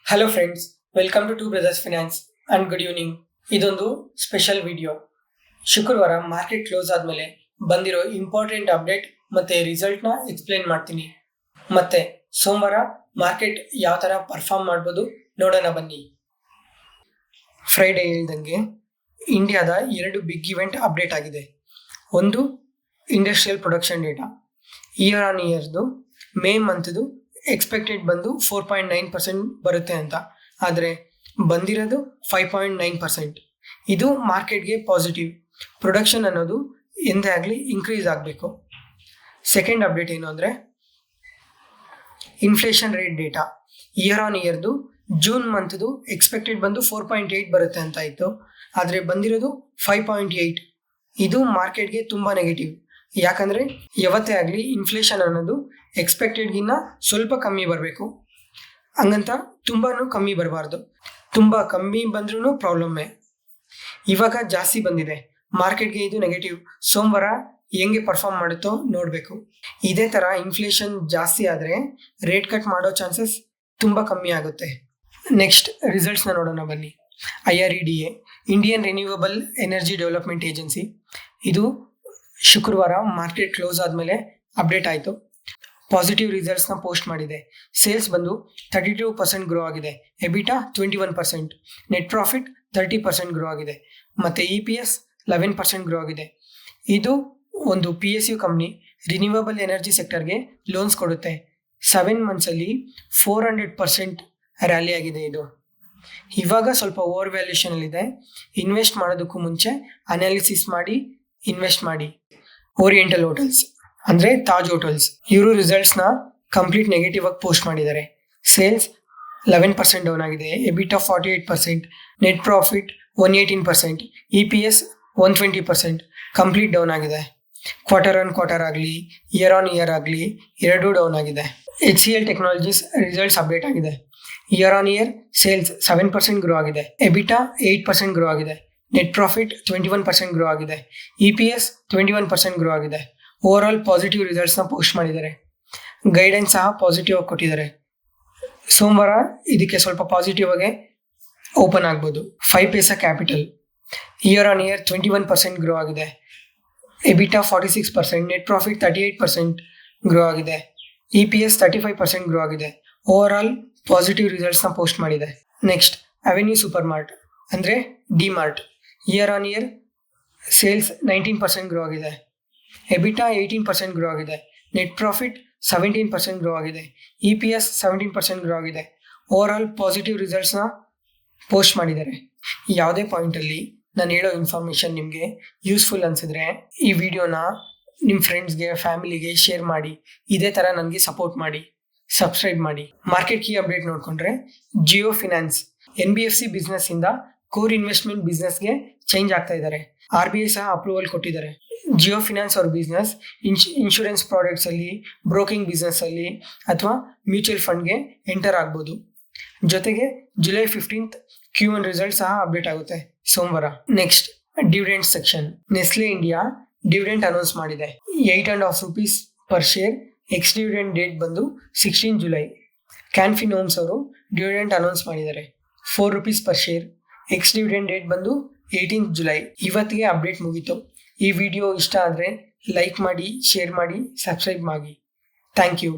Hello friends, welcome to brothers finance and good evening. ಇದೊಂದು special video. ಶುಕ್ರವಾರ market close ಆದಮೇಲೆ ಬಂದಿರೋ important update ಮತ್ತೆ ರಿಸಲ್ಟ್ನ ಎಕ್ಸ್ಪ್ಲೇನ್ ಮಾಡ್ತೀನಿ. ಮತ್ತೆ ಸೋಮವಾರ ಮಾರ್ಕೆಟ್ ಯಾವ ಥರ ಪರ್ಫಾರ್ಮ್ ಮಾಡ್ಬೋದು ನೋಡೋಣ ಬನ್ನಿ. ಫ್ರೈಡೇ ಹೇಳ್ದಂಗೆ ಇಂಡಿಯಾದ 2 ಬಿಗ್ ಇವೆಂಟ್ ಅಪ್ಡೇಟ್ ಆಗಿದೆ. ಒಂದು industrial production data, year on ಇಯರ್ದು ಮೇ ಮಂತ್ದು ಎಕ್ಸ್ಪೆಕ್ಟೆಡ್ ಬಂದು 4.9% ಬರುತ್ತೆ ಅಂತ, ಆದರೆ ಬಂದಿರೋದು 5.9%. ಇದು ಮಾರ್ಕೆಟ್ಗೆ ಪಾಸಿಟಿವ್. ಪ್ರೊಡಕ್ಷನ್ ಅನ್ನೋದು ಎಂದೇ ಆಗಲಿ ಇನ್ಕ್ರೀಸ್ ಆಗಬೇಕು. ಸೆಕೆಂಡ್ ಅಪ್ಡೇಟ್ ಏನು ಅಂದರೆ inflation rate data, year on ಇಯರ್ದು ಜೂನ್ ಮಂತ್ದು ಎಕ್ಸ್ಪೆಕ್ಟೆಡ್ ಬಂದು 4.8 ಬರುತ್ತೆ ಅಂತ ಇತ್ತು, ಆದರೆ ಬಂದಿರೋದು 5.8. ಇದು ಮಾರ್ಕೆಟ್ಗೆ ತುಂಬ ನೆಗೆಟಿವ್. ಯಾಕಂದರೆ ಯಾವತ್ತೇ ಆಗಲಿ ಇನ್ಫ್ಲೇಷನ್ ಅನ್ನೋದು ಎಕ್ಸ್ಪೆಕ್ಟೆಡ್ಗಿನ್ನ ಸ್ವಲ್ಪ ಕಮ್ಮಿ ಬರಬೇಕು, ಹಂಗಂತ ತುಂಬಾ ಕಮ್ಮಿ ಬರಬಾರ್ದು. ತುಂಬ ಕಮ್ಮಿ ಬಂದ್ರೂ ಪ್ರಾಬ್ಲಮ್ಮೇ. ಇವಾಗ ಜಾಸ್ತಿ ಬಂದಿದೆ, ಮಾರ್ಕೆಟ್ಗೆ ಇದು ನೆಗೆಟಿವ್. ಸೋಮವಾರ ಹೆಂಗೆ ಪರ್ಫಾರ್ಮ್ ಮಾಡುತ್ತೋ ನೋಡಬೇಕು. ಇದೇ ಥರ ಇನ್ಫ್ಲೇಷನ್ ಜಾಸ್ತಿ ಆದರೆ ರೇಟ್ ಕಟ್ ಮಾಡೋ ಚಾನ್ಸಸ್ ತುಂಬ ಕಮ್ಮಿ ಆಗುತ್ತೆ. ನೆಕ್ಸ್ಟ್ ರಿಸಲ್ಟ್ಸ್ನ ನೋಡೋಣ ಬನ್ನಿ. IREDA, Indian renewable energy development agency, ಇದು ಶುಕ್ರವಾರ ಮಾರ್ಕೆಟ್ ಕ್ಲೋಸ್ ಆದಮೇಲೆ ಅಪ್ಡೇಟ್ ಆಯಿತು. ಪಾಸಿಟಿವ್ ರಿಸಲ್ಟ್ಸ್ನ ಪೋಸ್ಟ್ ಮಾಡಿದೆ. ಸೇಲ್ಸ್ ಬಂದು 32% ಗ್ರೋ ಆಗಿದೆ, ಎಬಿಟಾ 21%, ನೆಟ್ ಪ್ರಾಫಿಟ್ 30% ಗ್ರೋ ಆಗಿದೆ, ಮತ್ತು EPS 11% ಗ್ರೋ ಆಗಿದೆ. ಇದು ಒಂದು PSU ಕಂಪ್ನಿ ರಿನ್ಯೂವಬಲ್ ಎನರ್ಜಿ ಸೆಕ್ಟರ್ಗೆ ಲೋನ್ಸ್ ಕೊಡುತ್ತೆ. 7 ಮಂತ್ಸಲ್ಲಿ 400% ರ್ಯಾಲಿ ಆಗಿದೆ. ಇದು ಇವಾಗ ಸ್ವಲ್ಪ ಓವರ್ ವ್ಯಾಲ್ಯೂಷನಲ್ಲಿದೆ. ಇನ್ವೆಸ್ಟ್ ಮಾಡೋದಕ್ಕೂ ಮುಂಚೆ ಅನಾಲಿಸಿಸ್ ಮಾಡಿ ಇನ್ವೆಸ್ಟ್ ಮಾಡಿ. ಓರಿಯೆಂಟಲ್ ಹೋಟೆಲ್ಸ್ ಅಂದರೆ ತಾಜ್ ಹೋಟೆಲ್ಸ್, ಇವರು ರಿಸಲ್ಟ್ಸ್ನ ಕಂಪ್ಲೀಟ್ ನೆಗೆಟಿವ್ ಆಗಿ ಪೋಸ್ಟ್ ಮಾಡಿದ್ದಾರೆ. ಸೇಲ್ಸ್ 11% ಡೌನ್ ಆಗಿದೆ, ಎಬಿಟಾ 48%, net profit 118%, EPS 120% complete down ಆಗಿದೆ. ಕ್ವಾರ್ಟರ್ ಆನ್ ಕ್ವಾರ್ಟರ್ ಆಗಲಿ ಇಯರ್ ಆನ್ ಇಯರ್ ಆಗಲಿ ಎರಡೂ ಡೌನ್ ಆಗಿದೆ. HCL ಟೆಕ್ನಾಲಜೀಸ್ ರಿಸಲ್ಟ್ಸ್ ಅಪ್ಡೇಟ್ ಆಗಿದೆ. Year on year sales 7% grow ಆಗಿದೆ, ಎಬಿಟಾ 8% ಗ್ರೋ ಆಗಿದೆ, ನೆಟ್ ಪ್ರಾಫಿಟ್ 21% ಗ್ರೋ ಆಗಿದೆ, EPS 21% ಗ್ರೋ ಆಗಿದೆ. ಓವರ್ ಆಲ್ ಪಾಸಿಟಿವ್ ರಿಸಲ್ಟ್ಸ್ನ ಪೋಸ್ಟ್ ಮಾಡಿದ್ದಾರೆ. ಗೈಡೆನ್ಸ್ ಸಹ ಪಾಸಿಟಿವ್ ಆಗಿ ಕೊಟ್ಟಿದ್ದಾರೆ. ಸೋಮವಾರ ಇದಕ್ಕೆ ಸ್ವಲ್ಪ ಪಾಸಿಟಿವ್ ಆಗಿ ಓಪನ್ ಆಗ್ಬೋದು. 5 Paisa Capital, year on year 21% grow ಆಗಿದೆ, ಎಬಿಟಾ 46%, ನೆಟ್ ಪ್ರಾಫಿಟ್ 38% ಗ್ರೋ ಆಗಿದೆ, EPS 35% ಗ್ರೋ ಆಗಿದೆ. ಓವರ್ ಆಲ್ ಪಾಸಿಟಿವ್ ರಿಸಲ್ಟ್ಸ್ನ ಪೋಸ್ಟ್ ಮಾಡಿದೆ. ನೆಕ್ಸ್ಟ್ ಅವೆನ್ಯೂ ಸೂಪರ್ ಮಾರ್ಟ್ ಅಂದರೆ DMart, year on year sales 19% grow ಆಗಿದೆ, ಎಬಿಟಾ 18% ಗ್ರೋ ಆಗಿದೆ, ನೆಟ್ ಪ್ರಾಫಿಟ್ 17% ಗ್ರೋ ಆಗಿದೆ, EPS 17% ಗ್ರೋ ಆಗಿದೆ. ಓವರ್ ಆಲ್ ಪಾಸಿಟಿವ್ ರಿಸಲ್ಟ್ಸ್ನ ಪೋಸ್ಟ್ ಮಾಡಿದ್ದಾರೆ. ಯಾವುದೇ ಪಾಯಿಂಟಲ್ಲಿ ನಾನು ಹೇಳೋ ಇನ್ಫಾರ್ಮೇಷನ್ ನಿಮಗೆ ಯೂಸ್ಫುಲ್ ಅನಿಸಿದ್ರೆ ಈ ವಿಡಿಯೋನ ನಿಮ್ಮ ಫ್ರೆಂಡ್ಸ್ಗೆ, ಫ್ಯಾಮಿಲಿಗೆ ಶೇರ್ ಮಾಡಿ. ಇದೇ ಥರ ನನಗೆ ಸಪೋರ್ಟ್ ಮಾಡಿ, ಸಬ್ಸ್ಕ್ರೈಬ್ ಮಾಡಿ. ಮಾರ್ಕೆಟ್ ಕೀ ಅಪ್ಡೇಟ್ ನೋಡಿಕೊಂಡ್ರೆ ಜಿಯೋ ಫಿನಾನ್ಸ್ NBFC ಬಿಸ್ನೆಸ್ಸಿಂದ ಕೋರ್ ಇನ್ವೆಸ್ಟ್ಮೆಂಟ್ ಬಿಸ್ನೆಸ್ಗೆ ಚೇಂಜ್ ಆಗ್ತಾ ಇದ್ದಾರೆ. RBI ಸಹ ಅಪ್ರೂವಲ್ ಕೊಟ್ಟಿದ್ದಾರೆ. ಜಿಯೋ ಫಿನಾನ್ಸ್ ಅವ್ರ ಬಿಸ್ನೆಸ್ ಇನ್ಶೂರೆನ್ಸ್ ಪ್ರಾಡಕ್ಟ್ಸಲ್ಲಿ, ಬ್ರೋಕಿಂಗ್ ಬಿಸ್ನೆಸ್ಸಲ್ಲಿ ಅಥವಾ ಮ್ಯೂಚುವಲ್ ಫಂಡ್ಗೆ ಎಂಟರ್ ಆಗ್ಬೋದು. ಜೊತೆಗೆ ಜುಲೈ 15th Q1 ರಿಸಲ್ಟ್ ಸಹ ಅಪ್ಡೇಟ್ ಆಗುತ್ತೆ ಸೋಮವಾರ. Next dividend section. Nestle India dividend announce ಮಾಡಿದೆ. 8.5 rupees per share. X dividend date ಬಂದು 16 ಜುಲೈ. ಕ್ಯಾನ್ ಫಿನ್ ಹೋಮ್ಸ್ ಅವರು ಡಿವಿಡೆಂಟ್ ಅನೌನ್ಸ್ ಮಾಡಿದ್ದಾರೆ. 4 rupees per share. X dividend date ಬಂದು 18 ಜುಲೈ. ಇವತ್ತಿಗೆ update ಮುಗೀತು. ಈ ವಿಡಿಯೋ ಇಷ್ಟ ಆದರೆ ಲೈಕ್ ಮಾಡಿ, ಶೇರ್ ಮಾಡಿ, ಸಬ್ಸ್ಕ್ರೈಬ್ ಮಾಡಿ. Thank you.